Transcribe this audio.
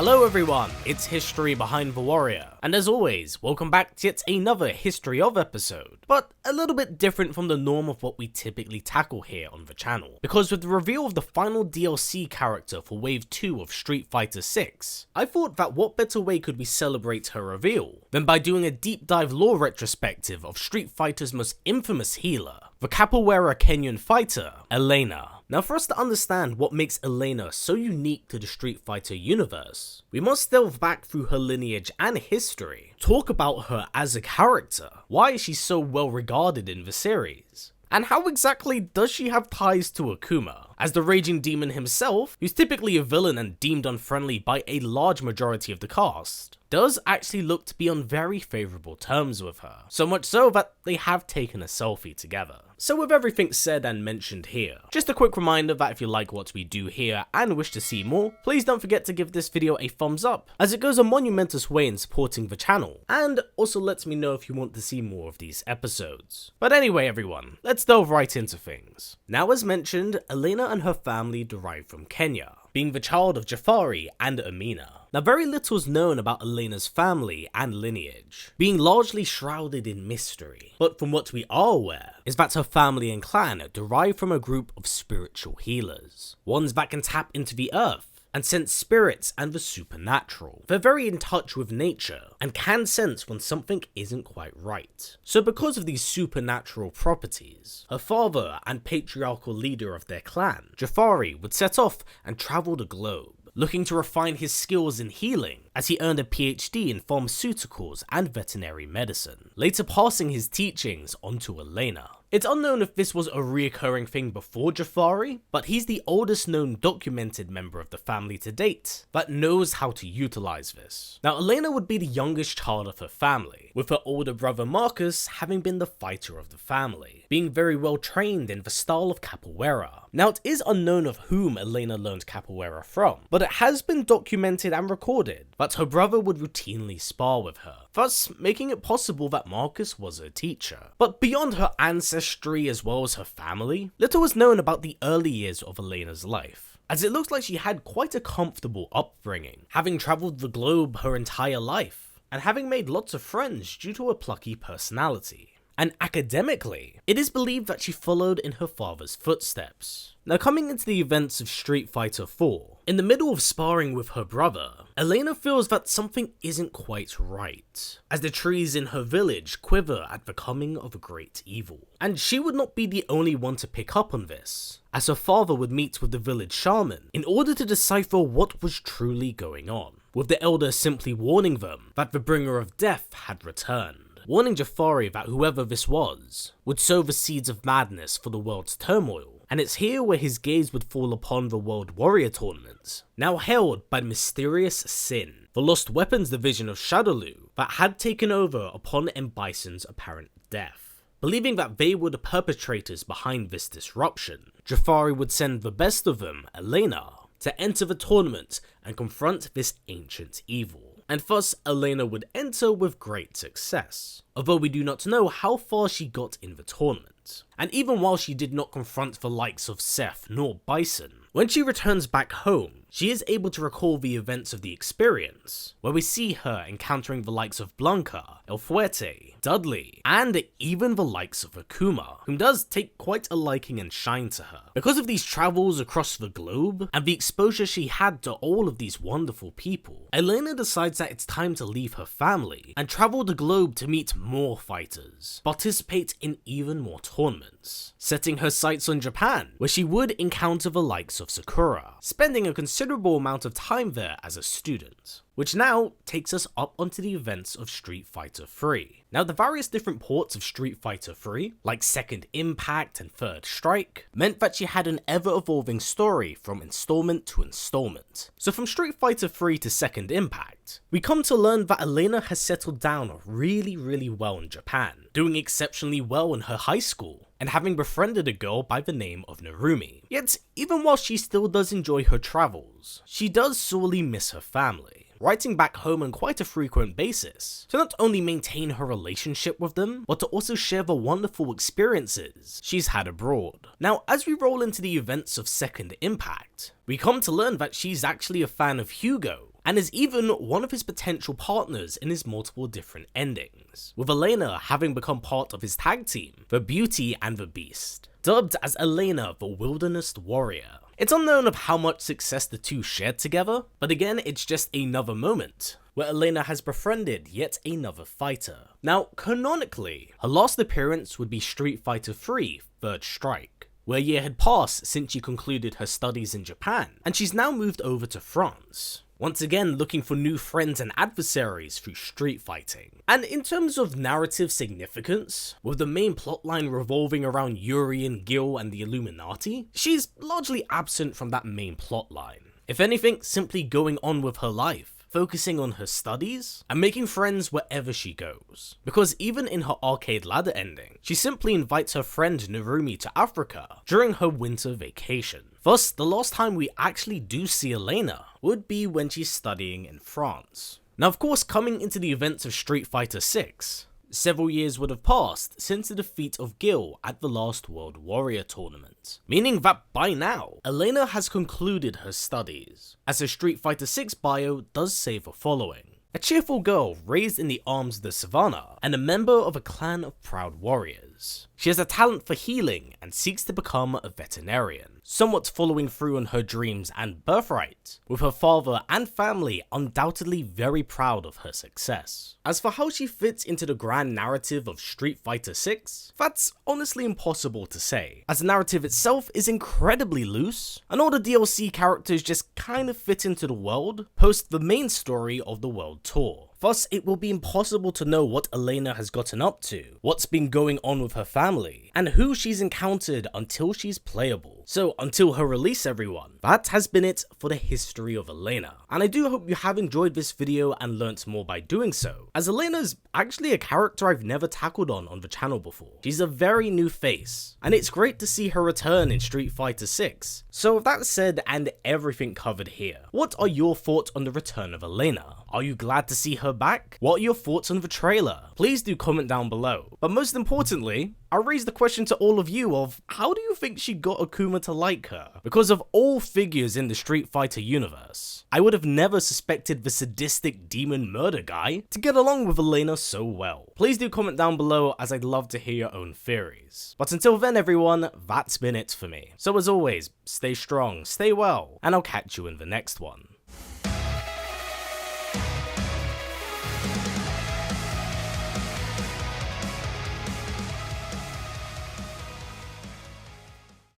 Hello everyone, it's History Behind the Warrior, and as always, welcome back to yet another History of episode, but a little bit different from the norm of what we typically tackle here on the channel, because with the reveal of the final DLC character for Wave 2 of Street Fighter 6, I thought that what better way could we celebrate her reveal than by doing a deep dive lore retrospective of Street Fighter's most infamous healer, the capoeira Kenyan fighter, Elena. Now for us to understand what makes Elena so unique to the Street Fighter universe, we must delve back through her lineage and history, talk about her as a character, why is she so well regarded in the series, and how exactly does she have ties to Akuma, as the Raging Demon himself, who's typically a villain and deemed unfriendly by a large majority of the cast, does actually look to be on very favourable terms with her, so much so that they have taken a selfie together. So with everything said and mentioned here, just a quick reminder that if you like what we do here and wish to see more, please don't forget to give this video a thumbs up, as it goes a monumentous way in supporting the channel, and also lets me know if you want to see more of these episodes. But anyway everyone, let's delve right into things. Now as mentioned, Elena and her family derive from Kenya, being the child of Jafari and Amina. Now very little is known about Elena's family and lineage, being largely shrouded in mystery, but from what we are aware is that her family and clan derive from a group of spiritual healers, ones that can tap into the earth and sense spirits and the supernatural. They're very in touch with nature and can sense when something isn't quite right. So because of these supernatural properties, her father and patriarchal leader of their clan, Jafari, would set off and travel the globe, looking to refine his skills in healing, as he earned a PhD in pharmaceuticals and veterinary medicine, later passing his teachings onto Elena. It's unknown if this was a reoccurring thing before Jafari, but he's the oldest known documented member of the family to date that knows how to utilize this. Now Elena would be the youngest child of her family, with her older brother Marcus having been the fighter of the family, being very well trained in the style of capoeira. Now it is unknown of whom Elena learned capoeira from, but it has been documented and recorded that her brother would routinely spar with her, thus making it possible that Marcus was her teacher. But beyond her ancestry as well as her family, little is known about the early years of Elena's life, as it looks like she had quite a comfortable upbringing, having travelled the globe her entire life, and having made lots of friends due to her plucky personality. And academically, it is believed that she followed in her father's footsteps. Now coming into the events of Street Fighter 4, in the middle of sparring with her brother, Elena feels that something isn't quite right, as the trees in her village quiver at the coming of a great evil. And she would not be the only one to pick up on this, as her father would meet with the village shaman in order to decipher what was truly going on, with the elder simply warning them that the bringer of death had returned, warning Jafari that whoever this was would sow the seeds of madness for the world's turmoil. And it's here where his gaze would fall upon the World Warrior Tournament, now held by the mysterious Sin, the lost weapons division of Shadowloo that had taken over upon M.Bison's apparent death. Believing that they were the perpetrators behind this disruption, Jafari would send the best of them, Elena, to enter the tournament and confront this ancient evil. And thus Elena would enter with great success, although we do not know how far she got in the tournament. And even while she did not confront the likes of Seth nor Bison, when she returns back home, she is able to recall the events of the experience, where we see her encountering the likes of Blanca, El Fuerte, Dudley, and even the likes of Akuma, whom does take quite a liking and shine to her. Because of these travels across the globe, and the exposure she had to all of these wonderful people, Elena decides that it's time to leave her family and travel the globe to meet more fighters, participate in even more tournaments, setting her sights on Japan, where she would encounter the likes of Sakura, spending a considerable amount of time there as a student. Which now takes us up onto the events of Street Fighter 3. Now the various different ports of Street Fighter 3, like Second Impact and Third Strike, meant that she had an ever-evolving story from installment to installment. So from Street Fighter 3 to Second Impact, we come to learn that Elena has settled down really well in Japan, doing exceptionally well in her high school, and having befriended a girl by the name of Narumi. Yet, even while she still does enjoy her travels, she does sorely miss her family, writing back home on quite a frequent basis, to not only maintain her relationship with them, but to also share the wonderful experiences she's had abroad. Now, as we roll into the events of Second Impact, we come to learn that she's actually a fan of Hugo, and is even one of his potential partners in his multiple different endings, with Elena having become part of his tag team, the Beauty and the Beast, dubbed as Elena the Wilderness Warrior. It's unknown of how much success the two shared together, but again it's just another moment where Elena has befriended yet another fighter. Now, canonically, her last appearance would be Street Fighter III Third Strike, where a year had passed since she concluded her studies in Japan, and she's now moved over to France, once again looking for new friends and adversaries through street fighting. And in terms of narrative significance, with the main plotline revolving around Yuri and Gil and the Illuminati, she's largely absent from that main plotline. If anything, simply going on with her life, focusing on her studies, and making friends wherever she goes. Because even in her arcade ladder ending, she simply invites her friend Narumi to Africa during her winter vacation. Thus, the last time we actually do see Elena would be when she's studying in France. Now of course, coming into the events of Street Fighter VI, several years would have passed since the defeat of Gil at the last World Warrior tournament, meaning that by now, Elena has concluded her studies, as her Street Fighter VI bio does say the following. A cheerful girl raised in the arms of the savannah, and a member of a clan of proud warriors. She has a talent for healing and seeks to become a veterinarian, somewhat following through on her dreams and birthright, with her father and family undoubtedly very proud of her success. As for how she fits into the grand narrative of Street Fighter VI, that's honestly impossible to say, as the narrative itself is incredibly loose, and all the DLC characters just kind of fit into the world post the main story of the world tour. Thus, it will be impossible to know what Elena has gotten up to, what's been going on with her family, and who she's encountered until she's playable. So until her release everyone, that has been it for the history of Elena. And I do hope you have enjoyed this video and learnt more by doing so, as Elena's actually a character I've never tackled on the channel before. She's a very new face, and it's great to see her return in Street Fighter VI. So with that said and everything covered here, what are your thoughts on the return of Elena? Are you glad to see her back? What are your thoughts on the trailer? Please do comment down below. But most importantly, I raise the question to all of you of, how do you think she got Akuma to like her? Because of all figures in the Street Fighter universe, I would have never suspected the sadistic demon murder guy to get along with Elena so well. Please do comment down below, as I'd love to hear your own theories. But until then everyone, that's been it for me. So as always, stay strong, stay well, and I'll catch you in the next one.